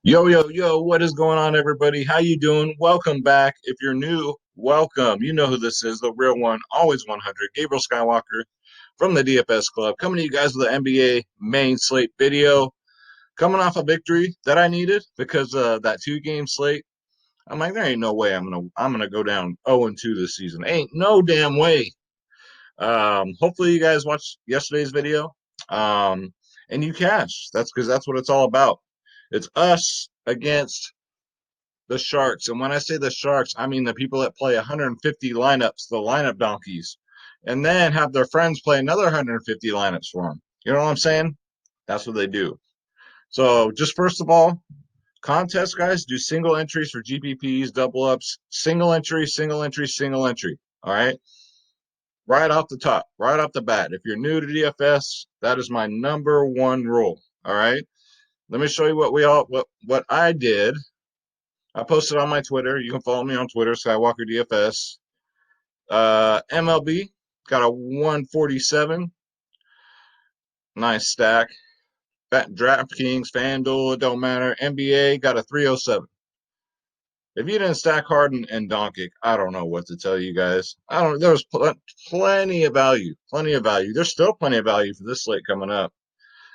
Yo, yo, yo, what is going on, everybody? How you doing? Welcome back. If you're new, welcome. You know who this is, the real one, always 100, Gabriel Skywalker from the DFS Club, coming to you guys with the NBA main slate video. Coming off a victory that I needed because that two-game slate. I'm like, there ain't no way I'm gonna go down 0-2 this season. Ain't no damn way. Hopefully you guys watched yesterday's video. Um, and you cash. That's because that's what it's all about. It's us against the Sharks. And when I say the Sharks, I mean the people that play 150 lineups, the lineup donkeys, and then have their friends play another 150 lineups for them. You know what I'm saying? That's what they do. So, just first of all, contest guys do single entries for GPPs, double ups, single entry, single entry, single entry. All right. Right off the top, right off the bat. If you're new to DFS, that is my number one rule. All right. Let me show you what I did. I posted on my Twitter. You can follow me on Twitter, Skywalker DFS. MLB got a 147. Nice stack. DraftKings, Fanduel, it don't matter. NBA got a 307. If you didn't stack hard and Doncic, I don't know what to tell you guys. I don't. There was plenty of value, plenty of value. There's still plenty of value for this slate coming up.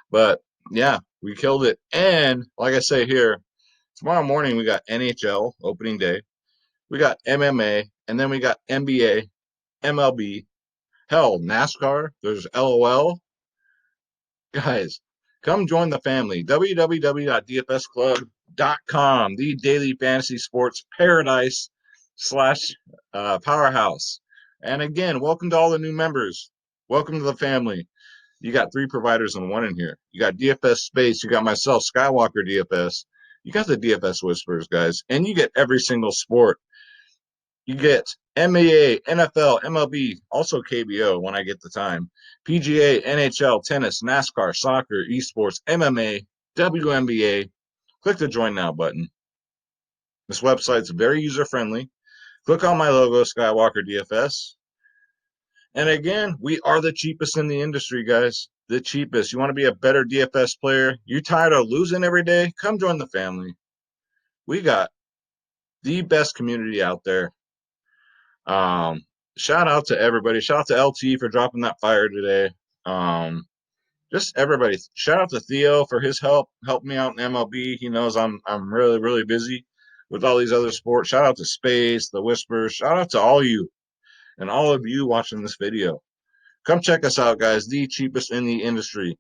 But yeah, we killed it. And like I say here, tomorrow morning we got NHL opening day. We got MMA, and then we got NBA, MLB, hell, NASCAR. There's LOL. Guys, come join the family. www.dfsclub.com, the daily fantasy sports paradise slash powerhouse. And again, welcome to all the new members. Welcome to the family. You got three providers in one in here. You got DFS Space. You got myself, Skywalker DFS. You got the DFS Whispers, guys. And you get every single sport. You get NBA, NFL, MLB, also KBO when I get the time, PGA, NHL, tennis, NASCAR, soccer, esports, MMA, WNBA. Click the join now button. This website's very user friendly. Click on my logo, Skywalker DFS. And again, we are the cheapest in the industry, guys. The cheapest. You want to be a better DFS player? You tired of losing every day? Come join the family. We got the best community out there. Shout out to everybody. Shout out to LT for dropping that fire today. Um, just everybody. Shout out to Theo for his help me out in MLB. He knows I'm really busy with all these other sports. Shout out to Space, the Whispers. Shout out to all you and all of you watching this video. Come check us out, guys. The cheapest in the industry.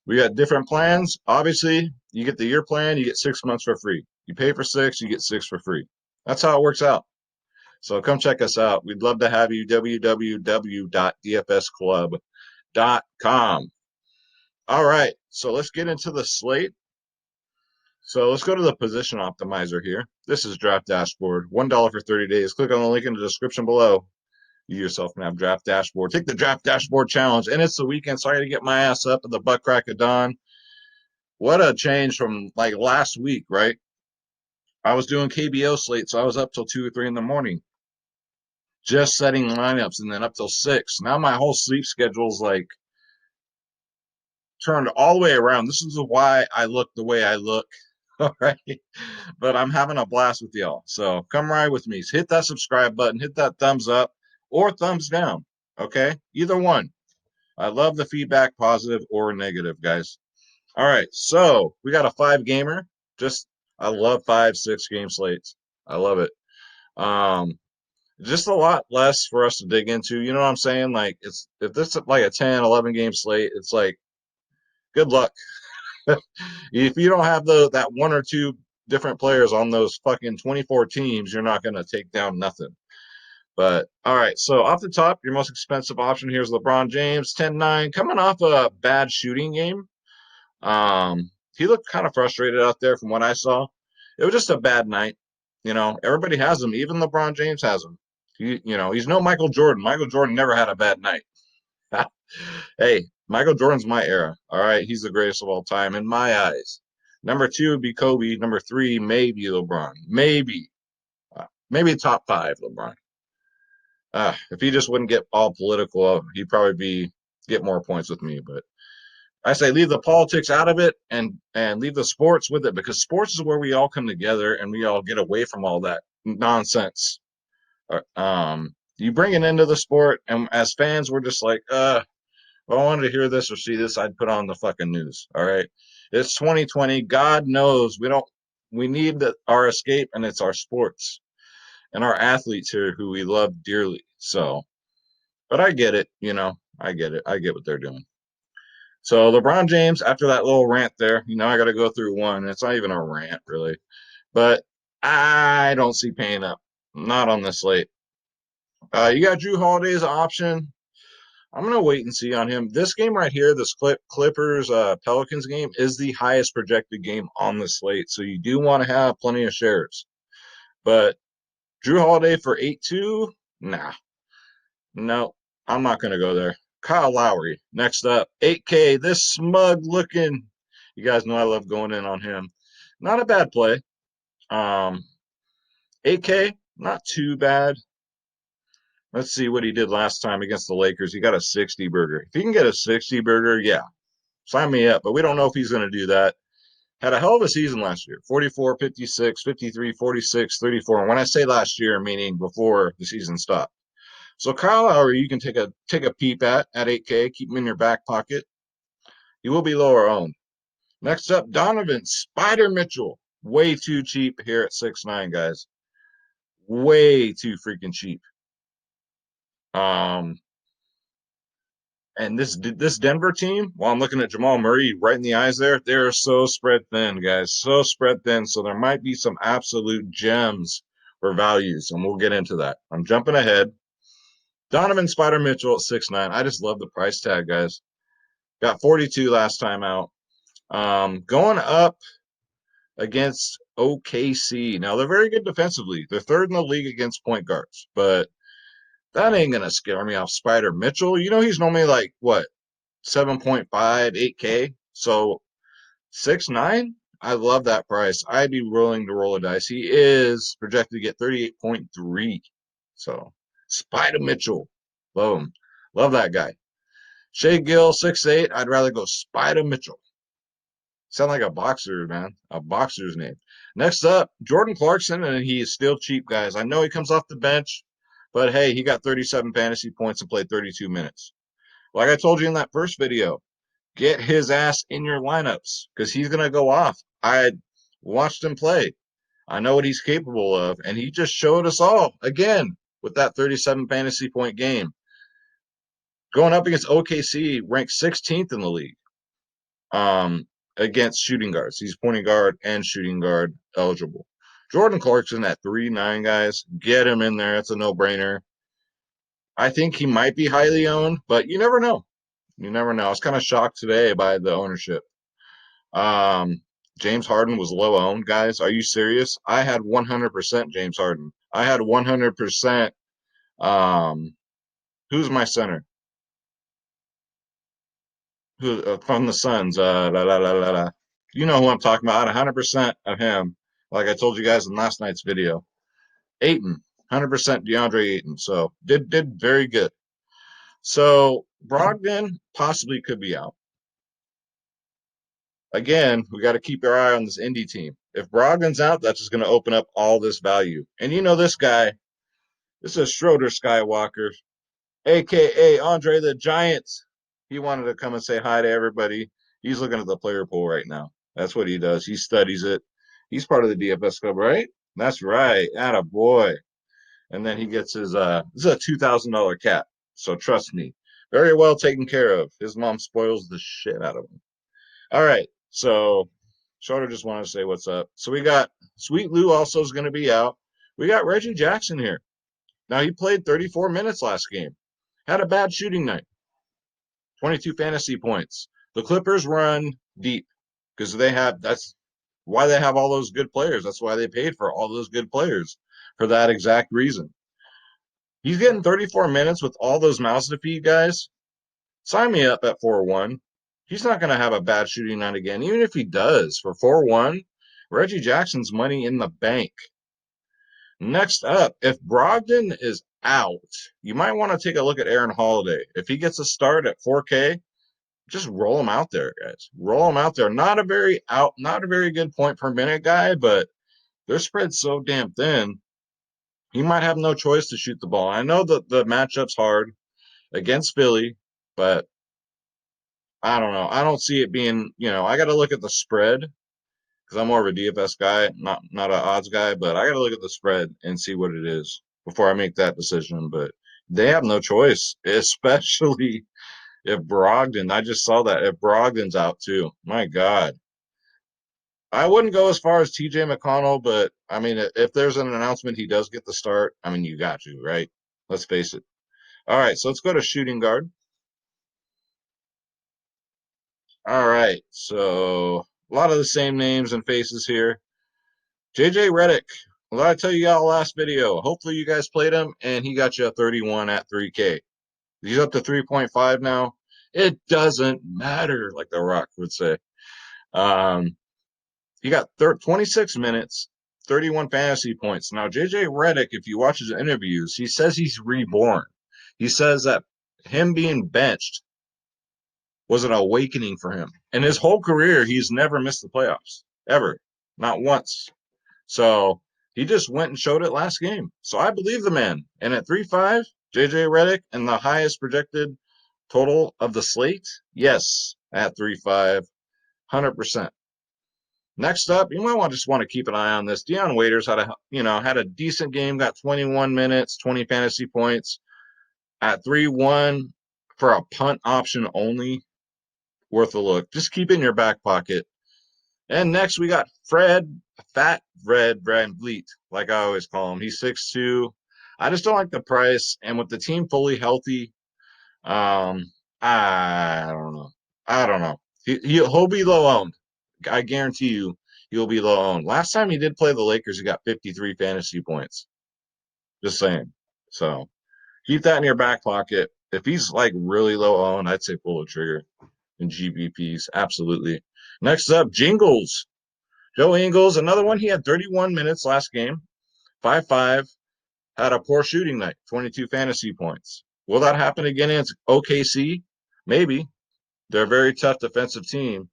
We got different plans. Obviously, you get the year plan, you get 6 months for free. You pay for six, you get six for free. That's how it works out. So come check us out. We'd love to have you. www.dfsclub.com. All right. So let's get into the slate. So let's go to the position optimizer here. This is Draft Dashboard. $1 for 30 days. Click on the link in the description below. You yourself can have Draft Dashboard. Take the Draft Dashboard challenge. And it's the weekend, so I got to get my ass up at the butt crack of dawn. What a change from like last week, right? I was doing KBO slate, so I was up till 2 or 3 in the morning, just setting lineups, and then up till 6. Now my whole sleep schedule's like turned all the way around. This is why I look the way I look. All right. But I'm having a blast with y'all. So come ride with me. Hit that subscribe button, hit that thumbs up or thumbs down. Okay. Either one. I love the feedback, positive or negative, guys. All right. So we got a 5 gamer. I love 5, 6 game slates. I love it. Um, just a lot less for us to dig into. You know what I'm saying? Like it's if this is like a 10, 11 game slate, it's like good luck. If you don't have that one or two different players on those fucking 24 teams, you're not going to take down nothing. But all right, so off the top, your most expensive option here is LeBron James, 10-9, coming off a bad shooting game. He looked kind of frustrated out there from what I saw. It was just a bad night. You know, everybody has him. Even LeBron James has him. He's no Michael Jordan. Michael Jordan never had a bad night. Hey, Michael Jordan's my era. All right, he's the greatest of all time in my eyes. Number 2 would be Kobe. Number 3, maybe LeBron. Maybe top 5 LeBron. If he just wouldn't get all political, he'd probably get more points with me. But I say leave the politics out of it and leave the sports with it, because sports is where we all come together and we all get away from all that nonsense. You bring it into the sport, and as fans, we're just like, if I wanted to hear this or see this, I'd put on the fucking news. All right. It's 2020. God knows we need our escape, and it's our sports and our athletes here who we love dearly. So, but I get it. I get it. I get what they're doing. So, LeBron James, after that little rant there, I got to go through one. It's not even a rant, really. But I don't see paying up. Not on this slate. You got Drew Holiday's option. I'm gonna wait and see on him. This game right here, this Clippers Pelicans game, is the highest projected game on the slate, so you do want to have plenty of shares. But Drew Holiday for 8-2, nah, no, I'm not gonna go there. Kyle Lowry next up, 8K. This smug looking, you guys know I love going in on him. Not a bad play. 8K, not too bad. Let's see what he did last time against the Lakers. He got a 60 burger. If he can get a 60 burger, yeah, sign me up. But we don't know if he's going to do that. Had a hell of a season last year. 44, 56, 53, 46, 34. And when I say last year, meaning before the season stopped. So Kyle Lowry, you can take a peep at 8K. Keep him in your back pocket. He will be lower owned. Next up, Donovan Spider Mitchell. Way too cheap here at 6'9", guys. Way too freaking cheap. And this Denver team, while I'm looking at Jamal Murray right in the eyes there, they're so spread thin, guys. So spread thin. So there might be some absolute gems or values, and we'll get into that. I'm jumping ahead. Donovan Spider Mitchell at 6'9". I just love the price tag, guys. Got 42 last time out. Going up against OKC. Now, they're very good defensively. They're third in the league against point guards, but that ain't going to scare me off Spider Mitchell. He's normally like, what, 7.5, 8K. So 6'9", I love that price. I'd be willing to roll a dice. He is projected to get 38.3. So Spider Mitchell. Love him. Love that guy. Shea Gill, 6'8". I'd rather go Spider Mitchell. Sound like a boxer, man. A boxer's name. Next up, Jordan Clarkson, and he is still cheap, guys. I know he comes off the bench, but hey, he got 37 fantasy points and played 32 minutes. Like I told you in that first video, get his ass in your lineups because he's going to go off. I watched him play. I know what he's capable of, and he just showed us all again with that 37 fantasy point game. Going up against OKC, ranked 16th in the league against shooting guards. He's pointing guard and shooting guard eligible. Jordan Clarkson at 3.9, guys. Get him in there. It's a no-brainer. I think he might be highly owned, but you never know. You never know. I was kind of shocked today by the ownership. James Harden was low owned, guys. Are you serious? I had 100% James Harden. I had 100%. Who's my center? Who from the Suns? You know who I'm talking about. I had 100% of him. Like I told you guys in last night's video. Ayton, 100% DeAndre Ayton. So did very good. So Brogdon possibly could be out. Again, we got to keep our eye on this indie team. If Brogdon's out, that's just going to open up all this value. And this guy, this is Schroeder Skywalker, a.k.a. Andre the Giant. He wanted to come and say hi to everybody. He's looking at the player pool right now. That's what he does. He studies it. He's part of the DFS Club, right? That's right. Atta boy. And then he gets his, this is a $2,000 cat. So trust me, very well taken care of. His mom spoils the shit out of him. All right. So Shorter just wanted to say what's up. So we got Sweet Lou also is going to be out. We got Reggie Jackson here. Now he played 34 minutes last game. Had a bad shooting night. 22 fantasy points. The Clippers run deep because that's why they have all those good players. That's why they paid for all those good players for that exact reason. He's getting 34 minutes with all those mouths to feed, guys. Sign me up at 4-1. He's not going to have a bad shooting night again. Even if he does, for 4-1, Reggie Jackson's money in the bank. Next up, if Brogdon is out, you might want to take a look at Aaron Holiday. If he gets a start at 4K, just roll him out there, guys. Roll him out there. Not a very good point per minute guy, but their spread's so damn thin. He might have no choice to shoot the ball. I know that the matchup's hard against Philly, but I don't know. I don't see it being, I got to look at the spread because I'm more of a DFS guy, not an odds guy, but I got to look at the spread and see what it is before I make that decision. But they have no choice, especially if Brogdon, I just saw that, if Brogdon's out too. My God. I wouldn't go as far as TJ McConnell, but I mean, if there's an announcement he does get the start, I mean, you got to, right? Let's face it. All right, so let's go to shooting guard. All right, so a lot of the same names and faces here. JJ Redick. Well, I tell you y'all last video. Hopefully you guys played him, and he got you a 31 at 3K. He's up to 3.5 now. It doesn't matter, like The Rock would say. Um, he got 26 minutes, 31 fantasy points. Now, JJ Redick, if you watch his interviews, he says he's reborn. He says that him being benched was an awakening for him. In his whole career, he's never missed the playoffs, ever, not once. So he just went and showed it last game. So I believe the man. And at 3.5, JJ Redick and the highest projected total of the slate, yes, at 3.5, 100%. Next up, you might just want to keep an eye on this. Deion Waiters had a decent game, got 21 minutes, 20 fantasy points at 3-1 for a punt option only. Worth a look. Just keep it in your back pocket. And next we got Fat Fred VanVleet, like I always call him. He's 6'2". I just don't like the price. And with the team fully healthy, I don't know. I don't know. He'll be low owned. I guarantee you he'll be low owned. Last time he did play the Lakers, he got 53 fantasy points. Just saying. So keep that in your back pocket. If he's like really low owned, I'd say pull the trigger in GBPs. Absolutely. Next up, Jingles. Joe Ingles, another one. He had 31 minutes last game, 5-5, had a poor shooting night, 22 fantasy points. Will that happen again against OKC? Maybe. They're a very tough defensive team.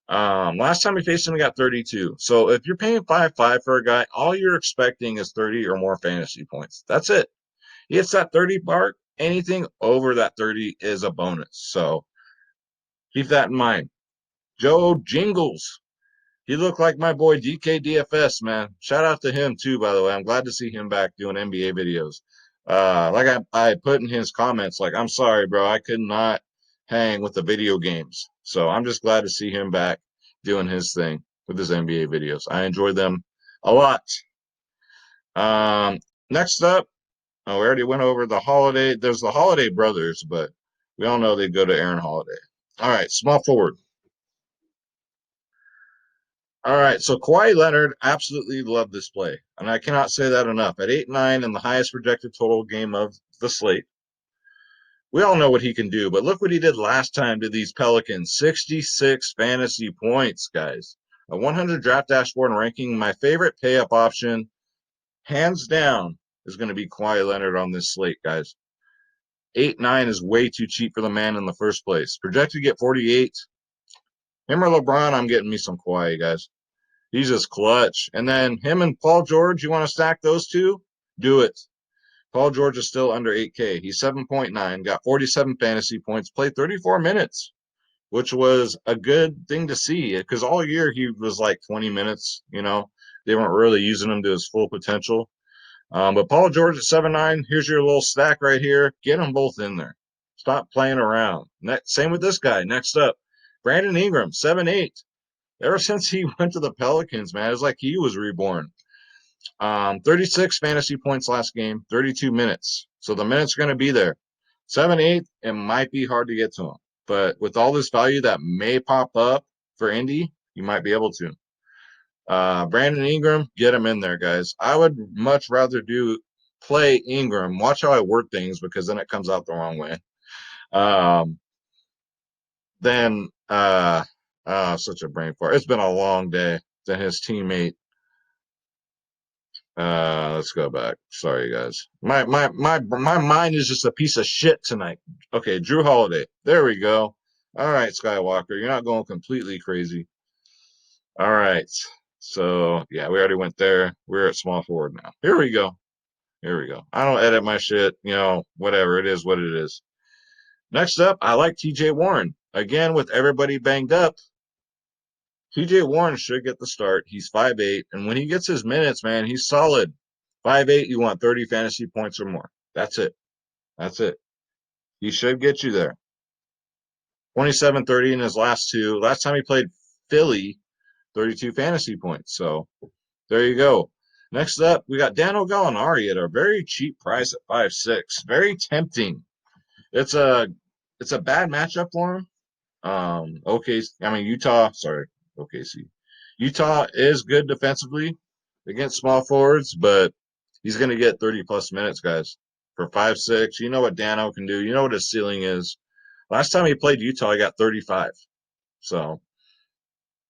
Last time we faced him, we got 32. So if you're paying 5-5 for a guy, all you're expecting is 30 or more fantasy points. That's it. He hits that 30 mark. Anything over that 30 is a bonus. So keep that in mind. Joe Jingles. He looked like my boy DK DFS, man. Shout out to him too, by the way. I'm glad to see him back doing NBA videos. Like I put in his comments, like, I'm sorry, bro, I could not hang with the video games. So I'm just glad to see him back doing his thing with his NBA videos. I enjoy them a lot. Next up, we already went over the Holiday. There's the Holiday brothers, but we all know they go to Aaron Holiday. All right, small forward. All right, so Kawhi Leonard, absolutely love this play, and I cannot say that enough. At 8-9 and the highest projected total game of the slate, we all know what he can do, but look what he did last time to these Pelicans. 66 fantasy points, guys. A 100 draft dashboard ranking. My favorite pay-up option, hands down, is going to be Kawhi Leonard on this slate, guys. 8-9 is way too cheap for the man in the first place. Projected to get 48. Him or LeBron, I'm getting me some Kawhi, guys. He's just clutch. And then him and Paul George, you want to stack those two? Do it. Paul George is still under 8K. He's 7.9, got 47 fantasy points, played 34 minutes, which was a good thing to see because all year he was like 20 minutes. They weren't really using him to his full potential. But Paul George at 7.9, here's your little stack right here. Get them both in there. Stop playing around. Same with this guy. Next up, Brandon Ingram, 7.8. Ever since he went to the Pelicans, man, it's like he was reborn. 36 fantasy points last game, 32 minutes. So the minutes are going to be there. 7-8, it might be hard to get to him. But with all this value that may pop up for Indy, you might be able to. Brandon Ingram, get him in there, guys. I would much rather play Ingram. Watch how I word things because then it comes out the wrong way. Then such a brain fart. It's been a long day. Than his teammate. Let's go back. Sorry, guys. My mind is just a piece of shit tonight. Okay, Drew Holiday. There we go. All right, Skywalker, you're not going completely crazy. All right. So, yeah, we already went there. We're at small forward now. Here we go. Here we go. I don't edit my shit, whatever. It is what it is. Next up, I like TJ Warren. Again, with everybody banged up, TJ Warren should get the start. He's 5'8", and when he gets his minutes, man, he's solid. 5'8", you want 30 fantasy points or more. That's it. That's it. He should get you there. 27-30 in his last two. Last time he played Philly, 32 fantasy points. So there you go. Next up, we got Daniel Gallinari at a very cheap price at 5'6". Very tempting. It's a bad matchup for him. Utah, sorry, OKC. Utah is good defensively against small forwards, but he's going to get 30 plus minutes, guys. For 5'6", you know what Dano can do. You know what his ceiling is. Last time he played Utah, he got 35. So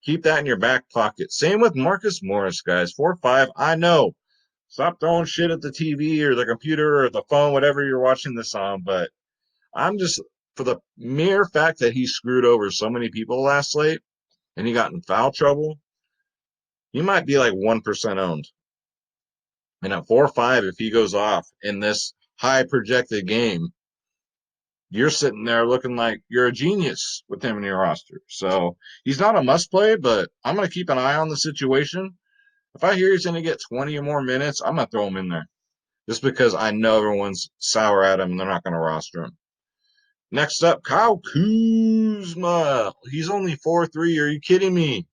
keep that in your back pocket. Same with Marcus Morris, guys. 4'5". I know. Stop throwing shit at the TV or the computer or the phone, whatever you're watching this on. But I'm just, for the mere fact that he screwed over so many people last late and he got in foul trouble, he might be like 1% owned. And at 4-5, if he goes off in this high projected game, you're sitting there looking like you're a genius with him in your roster. So he's not a must play, but I'm going to keep an eye on the situation. If I hear he's going to get 20 or more minutes, I'm going to throw him in there just because I know everyone's sour at him and they're not going to roster him. Next up, Kyle Kuzma. He's only 4'3". Are you kidding me?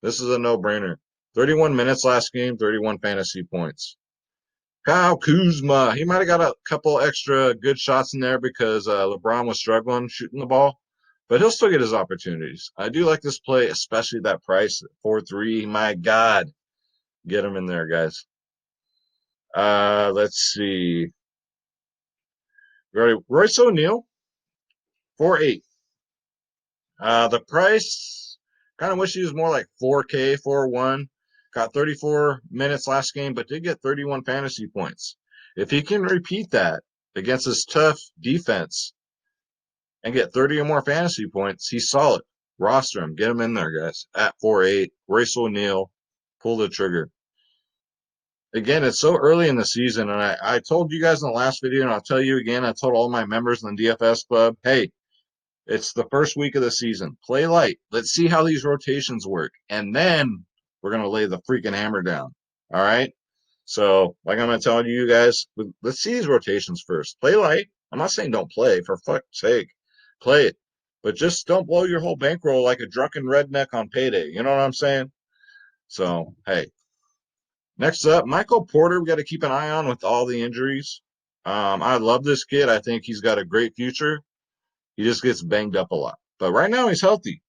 This is a no-brainer. 31 minutes last game, 31 fantasy points. Kyle Kuzma. He might have got a couple extra good shots in there because LeBron was struggling shooting the ball, but he'll still get his opportunities. I do like this play, especially that price, 4-3. My God, get him in there, guys. Let's see. Royce O'Neal, 4-8. The price, kind of wish he was more like 4K, 4-1. Got 34 minutes last game, but did get 31 fantasy points. If he can repeat that against his tough defense and get 30 or more fantasy points, he's solid. Roster him. Get him in there, guys. At 4-8. Royce O'Neal, pull the trigger. Again, it's so early in the season, and I told you guys in the last video, and I'll tell you again, I told all my members in the DFS Club, hey, it's the first week of the season. Play light. Let's see how these rotations work. And then we're going to lay the freaking hammer down. All right? So, like I'm going to tell you guys, let's see these rotations first. Play light. I'm not saying don't play. For fuck's sake. Play it. But just don't blow your whole bankroll like a drunken redneck on payday. You know what I'm saying? So, hey. Next up, Michael Porter. We got to keep an eye on with all the injuries. I love this kid. I think he's got a great future. He just gets banged up a lot. But right now he's healthy.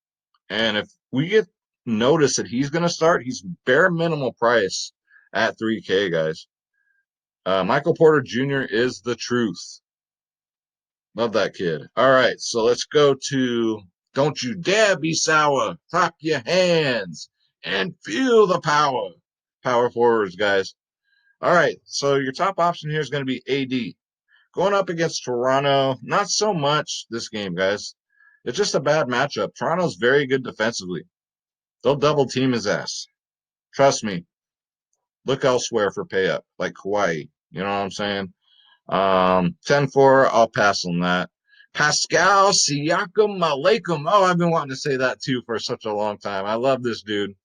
And if we get notice that he's going to start, he's bare minimal price at 3K, guys. Michael Porter Jr. is the truth. Love that kid. All right, so let's go to Don't You Dare Be Sour. Clap your hands and feel the power. Power forwards, guys. All right, so your top option here is going to be AD. Going up against Toronto, not so much this game, guys. It's just a bad matchup. Toronto's very good defensively. They'll double team his ass. Trust me. Look elsewhere for pay up, like Hawaii. You know what I'm saying? 10-4, I'll pass on that. Pascal Siakam Malaikum. Oh, I've been wanting to say that too for such a long time. I love this dude.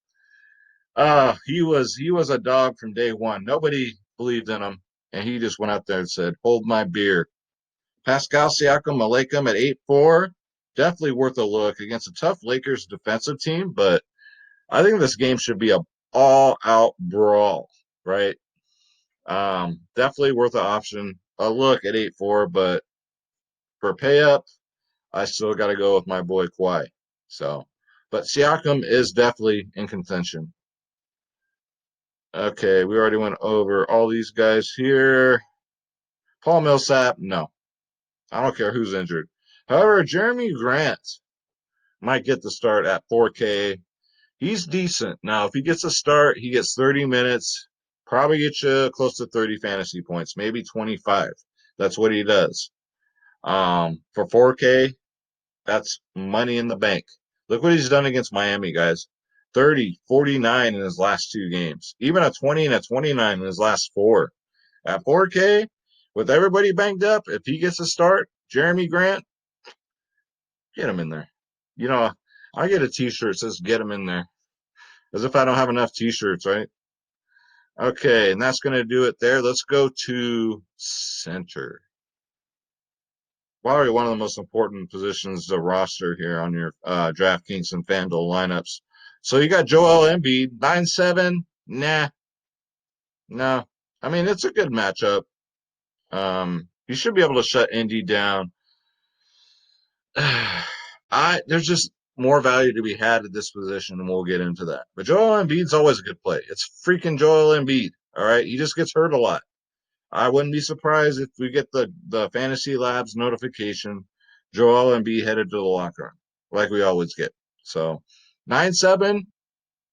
He was a dog from day one. Nobody believed in him, and he just went out there and said, "Hold my beer." Pascal Siakam Malaikum at 8-4, definitely worth a look against a tough Lakers defensive team, but I think this game should be a all-out brawl, right? Definitely worth an option. A look at 8-4, but for pay up, I still got to go with my boy Kawhi. So, but Siakam is definitely in contention. Okay, we already went over all these guys here. Paul Millsap, no. I don't care who's injured. However, Jeremy Grant might get the start at 4K. He's decent. Now, if he gets a start, he gets 30 minutes, probably get you close to 30 fantasy points, maybe 25. That's what he does. For 4K, That's money in the bank. Look what he's done against Miami, guys. 30, 49 in his last 2 games. Even a 20 and a 29 in his last 4. At 4K, with everybody banged up, if he gets a start, Jeremy Grant, get him in there. You know, I get a t-shirt that says get him in there. As if I don't have enough t-shirts, right? Okay, and that's going to do it there. Let's go to center. Probably one of the most important positions to roster here on your DraftKings and Fanduel lineups. So you got Joel Embiid, 9-7. Nah, no. I mean, it's a good matchup. You should be able to shut Indy down. There's just more value to be had at this position, and we'll get into that. But Joel Embiid's always a good play. It's freaking Joel Embiid. All right, he just gets hurt a lot. I wouldn't be surprised if we get the Fantasy Labs notification. Joel Embiid headed to the locker room, like we always get. So 9-7,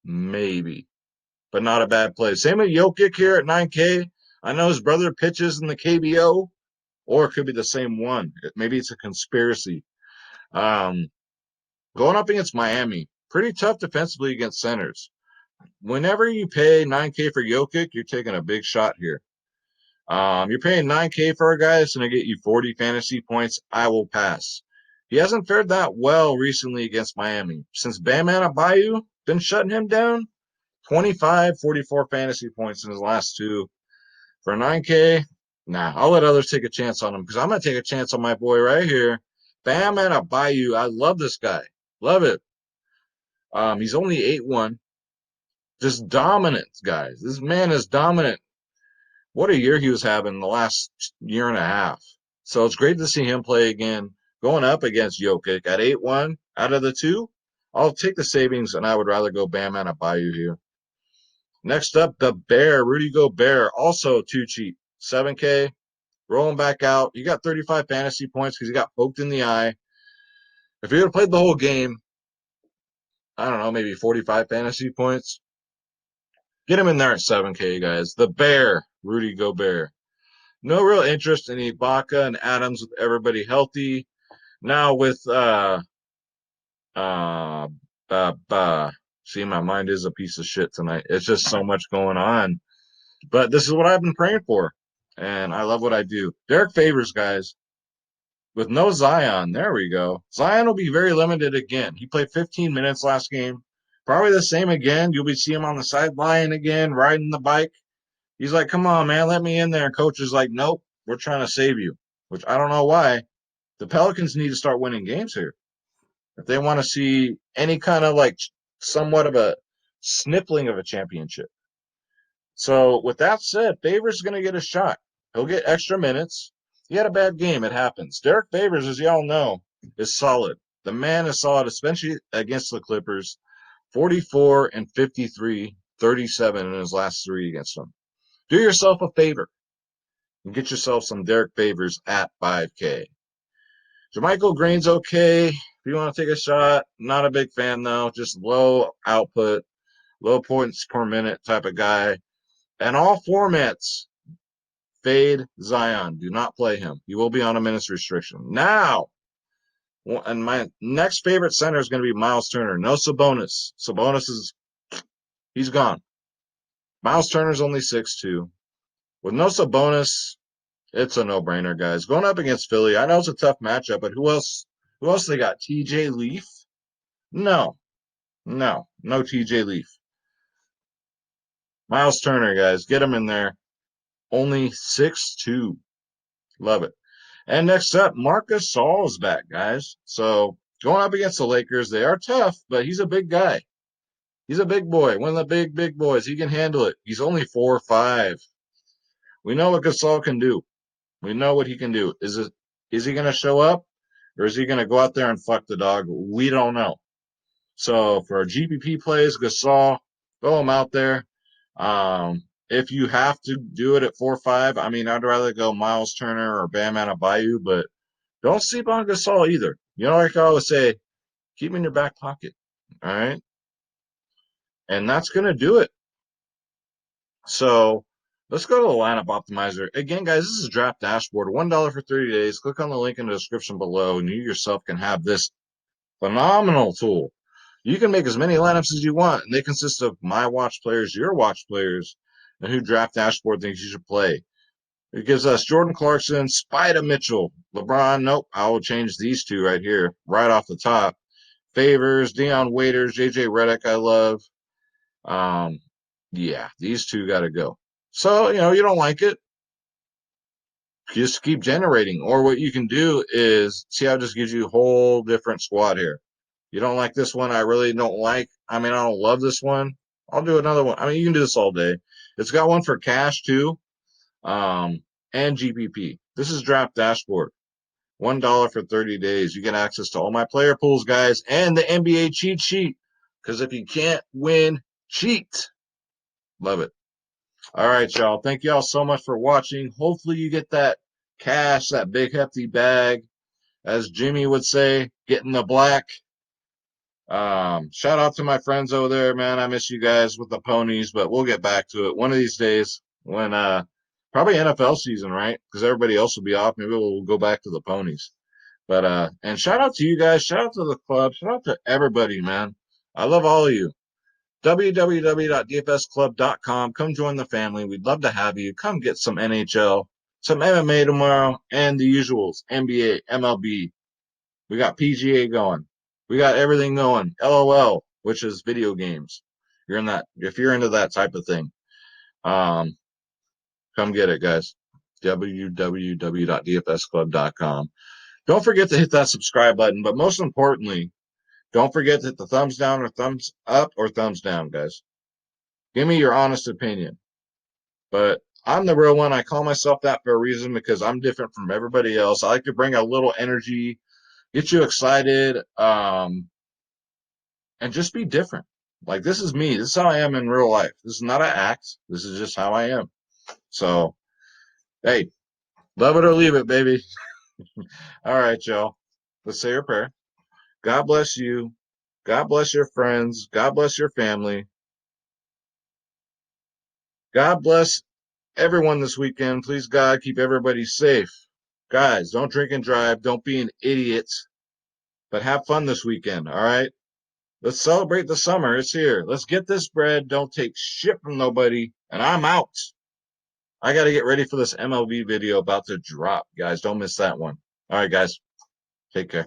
maybe, but not a bad play. Same with Jokic here at 9K. I know his brother pitches in the KBO, or it could be the same one. Maybe it's a conspiracy. Um, Going up against Miami, pretty tough defensively against centers. Whenever you pay 9K for Jokic, you're taking a big shot here. You're paying 9K for a guy that's going to get you 40 fantasy points. I will pass. He hasn't fared that well recently against Miami. Since Bam Adebayo been shutting him down, 25, 44 fantasy points in his last 2. For 9K, nah, I'll let others take a chance on him because I'm going to take a chance on my boy right here. Bam Adebayo. I love this guy. Love it. He's only 8-1. Just dominant, guys. This man is dominant. What a year he was having the last year and a half. So it's great to see him play again, going up against Jokic at 8-1 out of the 2. I'll take the savings, and I would rather go Bam Adebayo here. Next up, the Bear, Rudy Gobert, also too cheap, 7K, rolling back out. You got 35 fantasy points because he got poked in the eye. If he would have played the whole game, I don't know, maybe 45 fantasy points. Get him in there at 7K, guys. The Bear, Rudy Gobert. No real interest in Ibaka and Adams with everybody healthy. Now with uh, see, my mind is a piece of shit tonight. It's just so much going on. But this is what I've been praying for, and I love what I do. Derek Favors, guys, with no Zion. There we go. Zion will be very limited again. He played 15 minutes last game. Probably the same again. You'll be seeing him on the sideline again, riding the bike. He's like, come on, man, let me in there. Coach is like, nope, we're trying to save you, which I don't know why. The Pelicans need to start winning games here. If they want to see any kind of like somewhat of a sniffling of a championship. So with that said, Favors is going to get a shot. He'll get extra minutes. He had a bad game. It happens. Derek Favors, as y'all know, is solid. The man is solid, especially against the Clippers. 44 and 53, 37 in his last 3 against them. Do yourself a favor and get yourself some Derek Favors at 5K. Jermichael Green's okay. If you want to take a shot, not a big fan though. Just low output, low points per minute type of guy. And all formats, fade Zion. Do not play him. He will be on a minutes restriction. Now, and my next favorite center is going to be Miles Turner. No Sabonis. He's gone. Miles Turner's only 6'2". With no Sabonis, it's a no-brainer, guys. Going up against Philly, I know it's a tough matchup, but who else? Who else they got? TJ Leaf? No TJ Leaf. Miles Turner, guys, get him in there. Only 6'2". Love it. And next up, Marcus Gasol's back, guys. So going up against the Lakers, they are tough, but he's a big guy. He's a big boy, one of the big boys. He can handle it. He's only 4'5". We know what Gasol can do. We know what he can do. Is he going to show up, or is he going to go out there and fuck the dog? We don't know. So for our GPP plays, Gasol, throw him out there. If you have to do it at 4-5, I mean, I'd rather go Miles Turner or Bam Adebayo, but don't sleep on Gasol either. You know, like I always say, keep him in your back pocket. All right. And that's going to do it. So let's go to the lineup optimizer. Again, guys, this is Draft Dashboard. $1 for 30 days. Click on the link in the description below, and you yourself can have this Phenomenal tool. You can make as many lineups as you want, and they consist of my watch players, your watch players, and who Draft Dashboard thinks you should play. It gives us Jordan Clarkson, Spider Mitchell, LeBron. Nope, I will change these two right here, right off the top. Favors, Deion Waiters, JJ Redick, I love. Um, yeah, these two got to go. So, you don't like it, just keep generating. Or what you can do is see how it just gives you a whole different squad here. You don't like this one, I really don't like. I mean, I don't love this one. I'll do another one. I mean, you can do this all day. It's got one for cash too, and GPP. This is Draft Dashboard. $1 for 30 days. You get access to all my player pools, guys, and the NBA cheat sheet. Because if you can't win, cheat. Love it. All right, y'all. Thank y'all so much for watching. Hopefully you get that cash, that big hefty bag. As Jimmy would say, get in the black. Shout out to my friends over there, man. I miss you guys with the ponies, but we'll get back to it one of these days when probably NFL season, right? Because everybody else will be off. Maybe we'll go back to the ponies. But and shout out to you guys, shout out to the club, shout out to everybody, man. I love all of you. www.dfsclub.com. Come join the family. We'd love to have you. Come get some NHL, some MMA tomorrow, and the usuals, NBA, MLB. We got PGA going. We got everything going. LOL, which is video games. You're in that if you're into that type of thing. Um, come get it, guys. www.dfsclub.com. Don't forget to hit that subscribe button, but most importantly, don't forget to hit the thumbs down or thumbs up or thumbs down, guys. Give me your honest opinion. But I'm the real one. I call myself that for a reason because I'm different from everybody else. I like to bring a little energy, get you excited, and just be different. Like this is me. This is how I am in real life. This is not an act. This is just how I am. So, hey, love it or leave it, baby. All right, y'all. Let's say your prayer. God bless you. God bless your friends. God bless your family. God bless everyone this weekend. Please, God, keep everybody safe. Guys, don't drink and drive. Don't be an idiot, but have fun this weekend. All right. Let's celebrate the summer. It's here. Let's get this bread. Don't take shit from nobody. And I'm out. I got to get ready for this MLB video about to drop, guys. Don't miss that one. All right, guys. Take care.